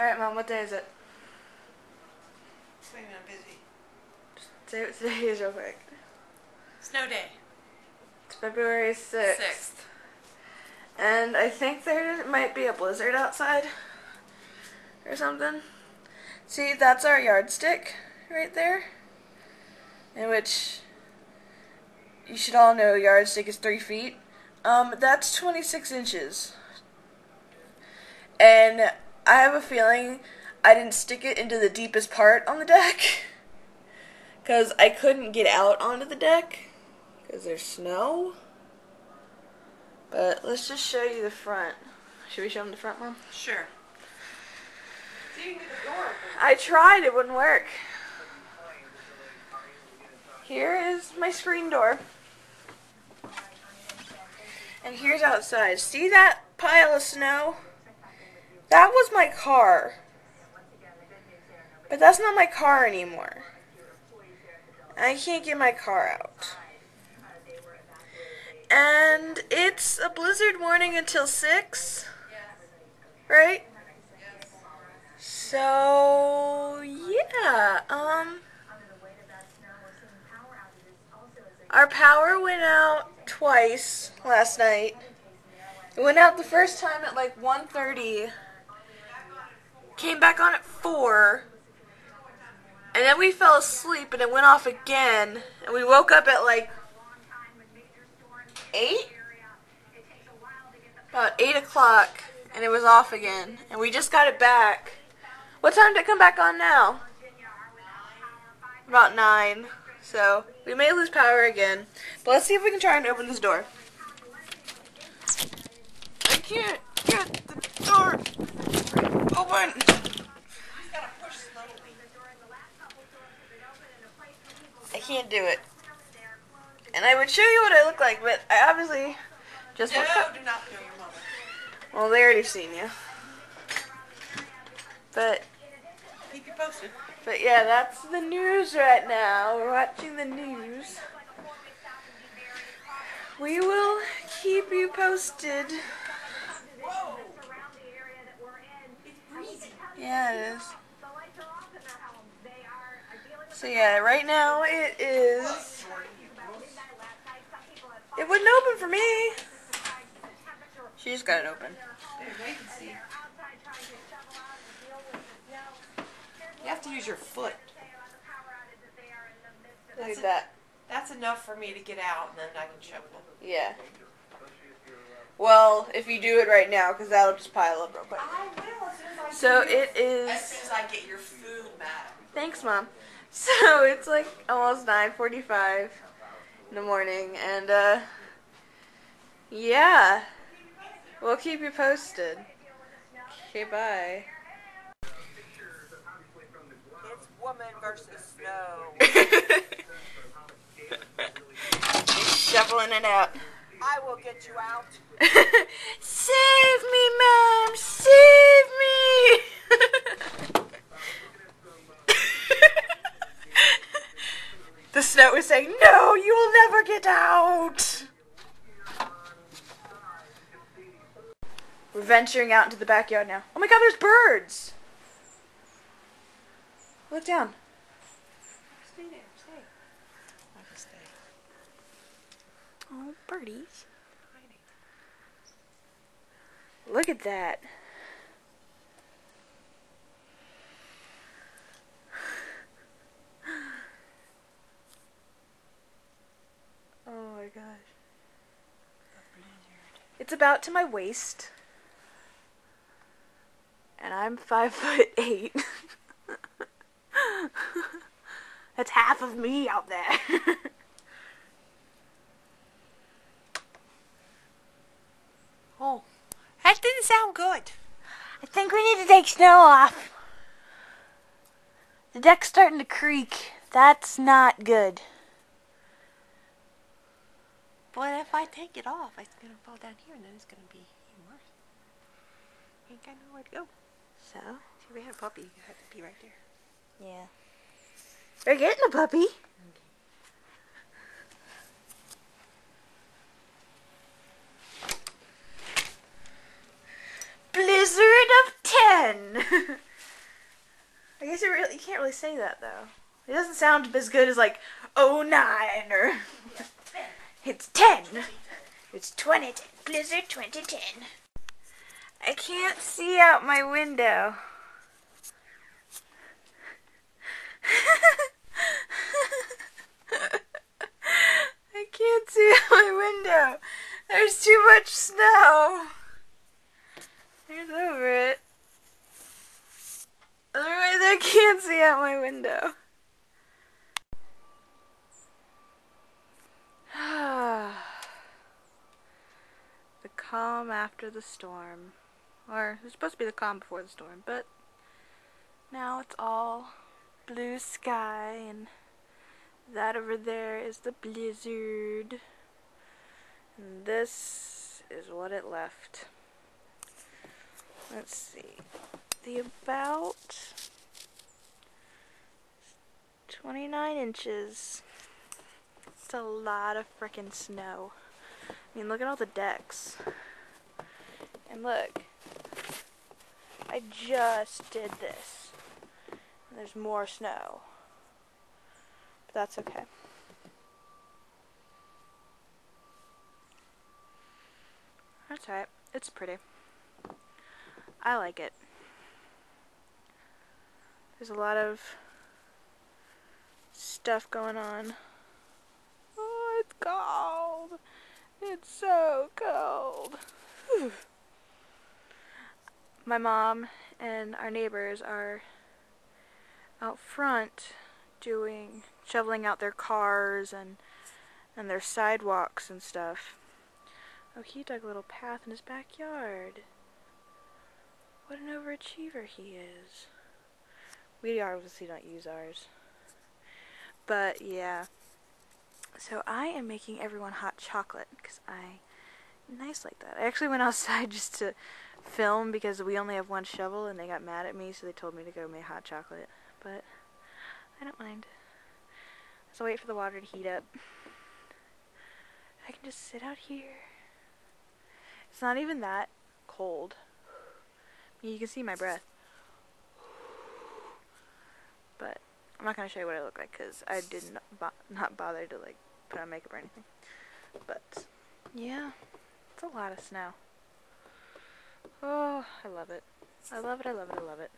Alright, Mom, what day is it? Wait a minute, I'm busy. Say what today is real quick. Snow day. It's February 6th. And I think there might be a blizzard outside. Or something. See, that's our yardstick right there. In which you should all know yardstick is 3 feet. That's 26 inches. And I have a feeling I didn't stick it into the deepest part on the deck. Because I couldn't get out onto the deck. Because there's snow. But let's just show you the front. Should we show them the front, Mom? Sure. See, you can get the door open. I tried, it wouldn't work. Here is my screen door. And here's outside. See that pile of snow? That was my car. But that's not my car anymore. I can't get my car out. And it's a blizzard warning until 6. Right? So, yeah. Our power went out twice last night. It went out the first time at like 1:30. Came back on at 4. And then we fell asleep and it went off again. And we woke up at like 8? About 8 o'clock. And it was off again. And we just got it back. What time did it come back on now? About 9. So, we may lose power again. But let's see if we can try and open this door. I can't get the door open. I can't do it. And I would show you what I look like, but I obviously just woke up. Do not kill your mother. Well, they already seen you. But Keep you posted. But yeah, that's the news right now. We're watching the news. We will keep you posted. Whoa! Yeah, it is. So yeah, right now it is. It wouldn't open for me. She just got it open. There, now you can see. You have to use your foot. Look at that. That's enough for me to get out, and then I can shuffle. Yeah. Well, if you do it right now, because that'll just pile up real quick. I will as soon as I So see you. it is. As soon as I get your food, madam. Thanks, Mom. So it's like almost 9:45 in the morning, and yeah, we'll keep you posted. Okay, bye. It's woman versus snow. He's shoveling it out. I will get you out. Save me, Mom! Save me! The snow is saying, no, you will never get out! We're venturing out into the backyard now. Oh my god, there's birds! Look down. Stay there, stay. I can stay. Oh, birdies. Look at that. Oh my gosh. It's about to my waist. And I'm 5'8". That's half of me out there. Oh, that didn't sound good. I think we need to take snow off. The deck's starting to creak. That's not good. But if I take it off, it's going to fall down here, and then it's going to be even worse. Ain't got nowhere to go. So? See, we have a puppy. You have to be right there. Yeah. We're getting a puppy. Blizzard of 10. I guess you can't really say that though. It doesn't sound as good as like 09 or it's 10. It's 2010. Blizzard 2010. I can't see out my window. I can't see out my window. There's too much snow. There's over it. Otherwise, I can't see out my window. The calm after the storm. Or, it's supposed to be the calm before the storm, but now it's all blue sky, and that over there is the blizzard. And this is what it left. Let's see. The about 29 inches. It's a lot of frickin' snow. I mean, look at all the decks. And look. I just did this. And there's more snow. But that's okay. That's alright. It's pretty. I like it. There's a lot of stuff going on. Oh, it's cold. It's so cold. Whew. My mom and our neighbors are out front shoveling out their cars and their sidewalks and stuff. Oh, he dug a little path in his backyard. What an overachiever he is. We obviously don't use ours. But yeah. So I am making everyone hot chocolate because I'm nice like that. I actually went outside just to film because we only have one shovel and they got mad at me, so they told me to go make hot chocolate. But I don't mind. So wait for the water to heat up. I can just sit out here. It's not even that cold. I mean, you can see my breath. But I'm not going to show you what I look like because I did not bother to like put on makeup or anything. But yeah, it's a lot of snow. Oh, I love it. I love it, I love it, I love it.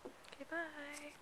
Okay, bye.